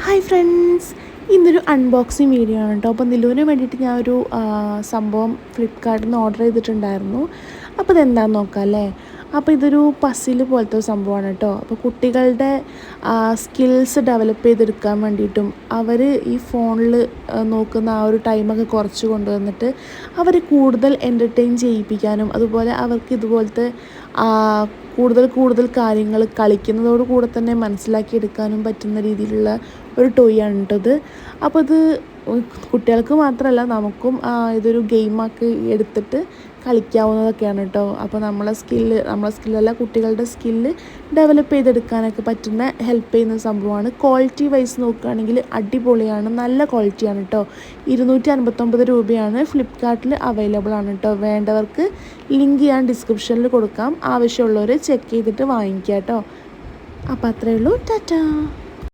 Hi friends, ഇന്നൊരു unboxing video ആണ് കേട്ടോ. അപ്പോൾ നിലുവിന് വേണ്ടിയിട്ട് ഞാൻ ഒരു സംഭവം ഫ്ലിപ്കാർട്ടിൽ നിന്ന് ഓർഡർ ചെയ്തിട്ടുണ്ടായിരുന്നു. അപ്പോൾ ഇതെന്താണെന്ന് നോക്കാം അല്ലേ. അപ്പോൾ ഇതൊരു പസിൽ പോലത്തെ ഒരു സംഭവമാണ് കേട്ടോ. അപ്പോൾ കുട്ടികളുടെ സ്കിൽസ് ഡെവലപ്പ് ചെയ്തെടുക്കാൻ വേണ്ടിയിട്ടും അവർ ഈ ഫോണിൽ നോക്കുന്ന ആ ഒരു ടൈമൊക്കെ കുറച്ച് കൊണ്ടുവന്നിട്ട് അവർ കൂടുതൽ എൻ്റർടൈൻ ചെയ്യിപ്പിക്കാനും അതുപോലെ അവർക്ക് ഇതുപോലത്തെ കൂടുതൽ കാര്യങ്ങൾ കളിക്കുന്നതോട് കൂടെ തന്നെ മനസ്സിലാക്കിയെടുക്കാനും പറ്റുന്ന രീതിയിലുള്ള ഒരു ടോയ് ആണ് കേട്ടത്. അപ്പോൾ ഇത് കുട്ടികൾക്ക് മാത്രമല്ല നമുക്കും ഇതൊരു ഗെയിമാക്കി എടുത്തിട്ട് കളിക്കാവുന്നതൊക്കെയാണ് കേട്ടോ. അപ്പോൾ നമ്മളെ സ്കില്ലല്ല കുട്ടികളുടെ സ്കില്ല് ഡെവലപ്പ് ചെയ്തെടുക്കാനൊക്കെ പറ്റുന്ന ഹെൽപ്പ് ചെയ്യുന്ന സംഭവമാണ്. ക്വാളിറ്റി വൈസ് നോക്കുകയാണെങ്കിൽ അടിപൊളിയാണ്, നല്ല ക്വാളിറ്റിയാണ് കേട്ടോ. 259 രൂപയാണ് ഫ്ലിപ്കാർട്ടിൽ അവൈലബിൾ ആണ് കേട്ടോ. വേണ്ടവർക്ക് ലിങ്ക് ഞാൻ ഡിസ്ക്രിപ്ഷനിൽ കൊടുക്കാം, ആവശ്യമുള്ളവർ ചെക്ക് ചെയ്തിട്ട് വാങ്ങിക്കാം കേട്ടോ. അപ്പോൾ അത്രയേ ഉള്ളൂ. ടാറ്റാ.